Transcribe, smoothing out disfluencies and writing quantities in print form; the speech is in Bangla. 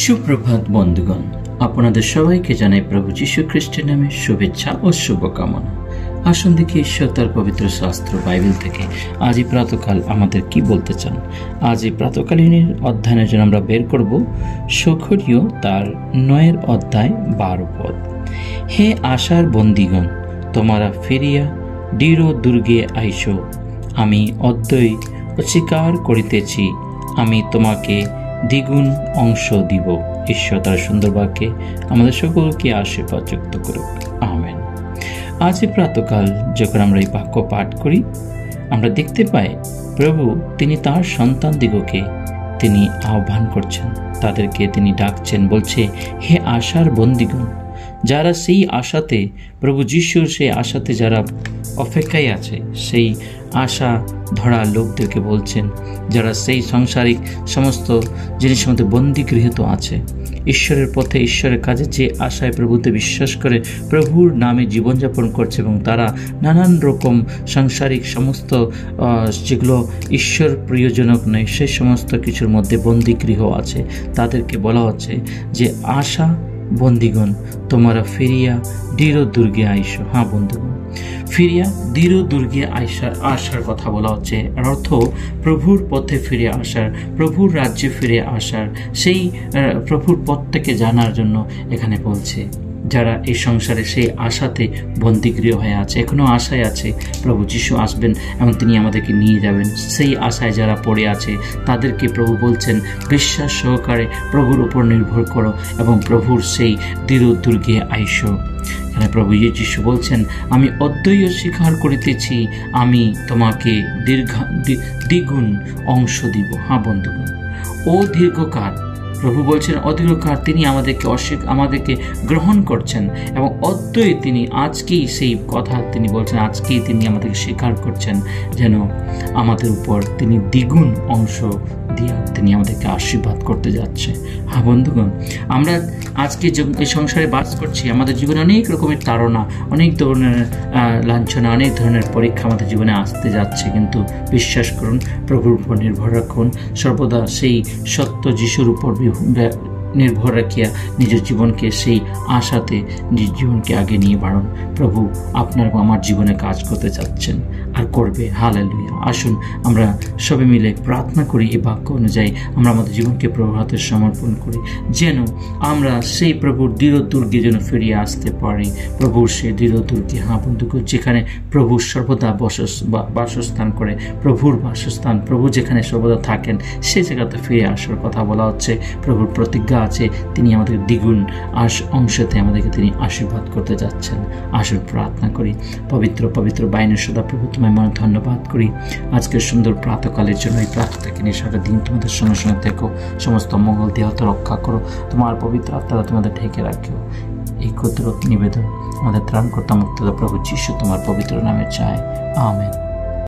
সুপ্রভাত বন্ধুগণ, আপনাদের সবাইকে জানাই প্রভু যীশু খ্রিস্টের নামে শুভেচ্ছা ও শুভকামনা। আসুন দেখি ঈশ্বর তার পবিত্র শাস্ত্র বাইবেল থেকে আজ এই প্রাতকাল আমাদের কি বলতে চান। আজ এই প্রাতকালীন অধ্যয়নের জন্য আমরা বের করব সখরীয় তার 9 অধ্যায় 12 পদ। হে আশার বন্দীগণ, তোমরা ফিরিয়া দৃঢ় দুর্গে আইসো। আমি অদ্বৈ অস্বীকার করিতেছি, আমি তোমাকে দ্বিগুণ অংশ দিব। ঈশ্বর তার সুন্দর বাক্যে আমাদের সকলকে আশীর্বাদ যুক্ত করুক, আমেন। আজ এই প্রাতকাল যখন আমরা এই বাক্য পাঠ করি, আমরা দেখতে পাই প্রভু তিনি তার সন্তান দিগকে তিনি আহ্বান করছেন, তাদেরকে তিনি ডাকছেন, বলছে হে আশার বন্দীগণ। যারা সেই আশাতে, প্রভু যিশুর সেই আশাতে যারা অপেক্ষায় আছে, সেই আশা ধরা লোকদেরকে বলছেন, যারা সেই সাংসারিক সমস্ত জিনিসের মধ্যে বন্দী গৃহীত আছে, ঈশ্বরের পথে ঈশ্বরের কাজে যে আশায় প্রভুতে বিশ্বাস করে প্রভুর নামে জীবনযাপন করছে এবং তারা নানান রকম সাংসারিক সমস্ত যেগুলো ঈশ্বর প্রিয়জনক নয় সেই সমস্ত কিছুর মধ্যে বন্দী গৃহ আছে, তাদেরকে বলা হচ্ছে যে আশা বন্দীগণ, তোমরা ফিরিয়া দৃঢ় দুর্গে আইসো। হ্যাঁ বন্ধুগণ, ফিরিয়া দৃঢ় দুর্গে আসার কথা বলা হচ্ছে। এর অর্থ প্রভুর পথে ফিরে আসার, প্রভুর রাজ্যে ফিরে আসার, সেই প্রভুর পথটাকে জানার জন্য এখানে বলছে। যারা এই সংসারে সেই আশাতে বন্দিগৃহ হয়ে আছে, এখনো আশায় আছে প্রভু যিশু আসবেন এবং তিনি আমাদেরকে নিয়ে যাবেন, সেই আশায় যারা পড়ে আছে তাদেরকে প্রভু বলছেন বিশ্বাস সহকারে প্রভুর উপর নির্ভর করো এবং প্রভুর সেই দৃঢ় দুর্গে আইসো। এখানে প্রভু যিশু বলছেন আমি অদ্বৈ স্বীকার করিতেছি, আমি তোমাকে দ্বিগুণ অংশ দিব। হ্যাঁ বন্ধুগণ, ও দীর্ঘকাল প্রভু বলছেন অদীর্ঘকাল তিনি আমাদেরকে গ্রহণ করছেন এবং অদ্বৈ তিনি আজকেই সেই কথা তিনি বলছেন, আজকেই তিনি আমাদেরকে স্বীকার করছেন যেন আমাদের উপর তিনি দ্বিগুণ অংশ দিয়া তিনি আমাদেরকে আশীর্বাদ করতে যাচ্ছে। হ্যাঁ বন্ধুগণ, আমরা আজকে এই সংসারে বাস করছি, আমাদের জীবনে অনেক রকমের তাড়না, অনেক ধরনের লাঞ্ছনা, অনেক ধরনের পরীক্ষা আমাদের জীবনে আসতে যাচ্ছে, কিন্তু বিশ্বাস করুন, প্রভুর উপর নির্ভর রাখুন, সর্বদা সেই সত্য যিশুর উপর নির্ভর রাখিয়া নিজের জীবনকে সেই আশাতে নিজের জীবনকে আগে নিয়ে বাড়ুন। প্রভু আপনার আমার জীবনে কাজ করতে চাচ্ছেন আর করবে। হালেলুয়া। আসুন আমরা সবাই মিলে প্রার্থনা করি, এই বাক্য অনুযায়ী আমরা আমাদের জীবনকে প্রভুর হাতে সমর্পণ করি, যেন আমরা সেই প্রভুর দৃঢ় দুর্গে যেন ফিরিয়ে আসতে পারি। প্রভুর সেই দৃঢ় দুর্গে, হ্যাঁ বন্ধুকে, যেখানে প্রভু সর্বদা বাসস্থান করে, প্রভুর বাসস্থান, প্রভু যেখানে সর্বদা থাকেন, সেই জায়গাতে ফিরে আসার কথা বলা হচ্ছে। প্রভুর প্রতিজ্ঞা আছে, তিনি আমাদের দ্বিগুণ অংশতে আমাদেরকে তিনি আশীর্বাদ করতে যাচ্ছেন। আসুন প্রার্থনা করি। পবিত্র পবিত্র বাইনের সদা প্রভু তোমায় মনে ধন্যবাদ করি আজকের সুন্দর প্রাতকালের জন্য। এই প্রাত থেকে নিয়ে সারা দিন তোমাদের সঙ্গে সঙ্গে থেকো, সমস্ত মঙ্গল দেহত রক্ষা করো, তোমার পবিত্র আত্মারা তোমাদের ঢেকে রাখো। এই ক্ষুদ্র নিবেদন আমাদের ত্রাণকর্তা মুক্তদা প্রভু যিশু তোমার পবিত্র নামে চায়, আমেন।